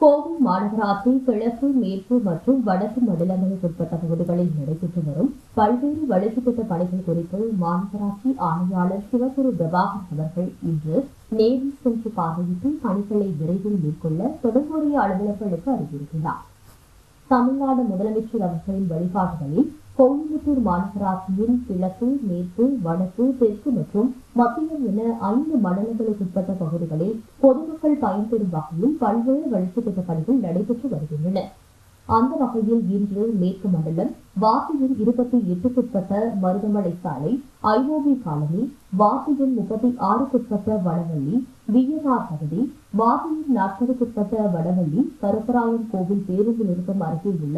கோவை மாநகராட்சி கிழக்கு, மேற்கு மற்றும் வடக்கு மண்டலங்களுக்கு உட்பட்ட பகுதிகளில் நடைபெற்று வரும் பல்வேறு வளர்ச்சித் திட்ட பணிகள் குறித்து மாநகராட்சி ஆணையாளர் சிவகுரு பிரபாகர் அவர்கள் இன்று நேரில் சென்று பார்வையிட்டு பணிகளை விரைவில் மேற்கொள்ள தொடர்புடைய அலுவலர்களுக்கு அறிவுறுத்தினார். தமிழ்நாடு முதலமைச்சர் அவர்களின் வழிகாட்டுதலில் கோயம்புத்தூர் மாநகராட்சியின் கிழக்கு, மேற்கு, வடக்கு, தெற்கு மற்றும் மத்தியம் என 5 மண்டலங்களுக்கு உட்பட்ட பகுதிகளில் பொதுமக்கள் பயன்பெறும் வகையில் பல்வேறு வளர்ச்சித் திட்ட பணிகள் நடைபெற்று வருகின்றன. அந்த வகையில் இன்று மேற்கு மண்டலம் வாசியின் 28க்குட்பட்ட மருதமலை சாலை, ஐஓபி காலனி, வாசியின் 36க்குட்பட்ட வடவள்ளி, விஎன்ஆர் பகுதி, வாசியின் 40க்குட்பட்ட வடவள்ளி, கருப்பராயன் கோவில் பேருந்து நிறுத்தம் அருகே உள்ள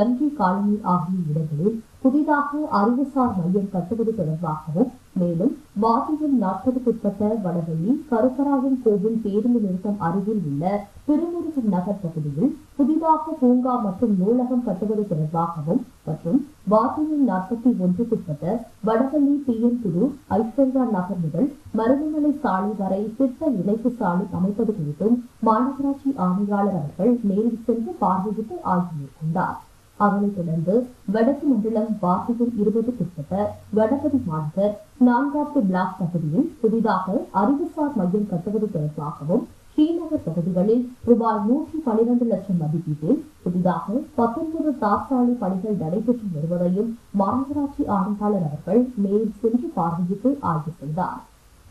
எம்ஜி காலனி ஆகிய இடங்களில் புதிதாக அறிவுசார் மையம் கட்டுவது தொடர்பாகவும், மேலும் வாசியின் 40க்குட்பட்ட வடவள்ளி, கருப்பராயன் கோவில் பேருந்து நிறுத்தம் அருகில் உள்ள திருமுருகன் நகர் பகுதியில் புதிதாக பூங்கா மற்றும் நூலகம் கட்டுவது தொடர்பாகவும் மற்றும் வாசியின் 41க்குட்பட்ட வடவள்ளி பிஎன்புரு ஐஸ்வர்யா நகர் முதல் மருதமலை சாலை வரை திட்ட இணைப்பு சாலை அமைப்பது குறித்தும் மாநகராட்சி ஆணையாளர் அவர்கள் நேரில் சென்று பார்வையிட்டு ஆய்வு மேற்கொண்டார். அதனைத் தொடர்ந்து வடக்கு மண்டலம் வாசியின் 20க்குட்பட்ட வடபதி மாநகர் 4வது பிளாக் பகுதியில் புதிதாக அறிவுசார் மையம் கட்டுவது தொடர்பாகவும், ஸ்ரீநகர் பகுதிகளில் ரூபாய் 112 லட்சம் மதிப்பீட்டில் புதிதாக 19 தார்சாலை பணிகள் நடைபெற்று வருவதையும் மாநகராட்சி ஆணையாளர் அவர்கள் நேரில் சென்று பார்வையிட்டு ஆய்வு செய்தார்.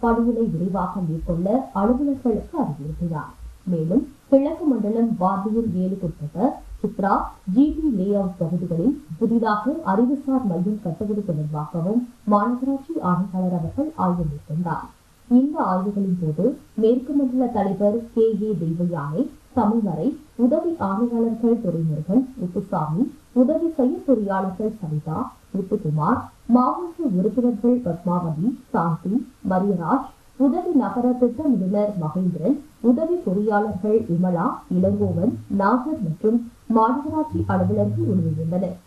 பணிகளை விரைவாக மேற்கொள்ள அலுவலர்களுக்கு அறிவுறுத்தினார். மேலும் கிழக்கு மண்டலம் வார்டியின் 7க்குட்பட்ட சித்ரா, ஜிடி லே அவுட் பகுதிகளில் புதிதாக அறிவுசார் மையம் கட்டுவது தொடர்பாகவும் மாநகராட்சி ஆணையாளர் அவர்கள் ஆய்வு மேற்கொண்டார். இந்த ஆய்வுகளின் போது மேற்கு மண்டல தலைவர் KA தெய்வயானை, தமிழ்வரை உதவி ஆணையாளர்கள் துரைமுருகன், முத்துசாமி, உதவி செயற் பொறியாளர்கள் சவிதா, முத்துக்குமார், மாவட்ட உறுப்பினர்கள் பத்மாவதி, சாந்தி, மரியராஜ், உதவி நகர திட்ட நிபுணர் மகேந்திரன், உதவி பொறியாளர்கள் விமலா, இளங்கோவன், நாகர் மற்றும் மாநகராட்சி அலுவலர்கள் உதவியிருந்தனர்.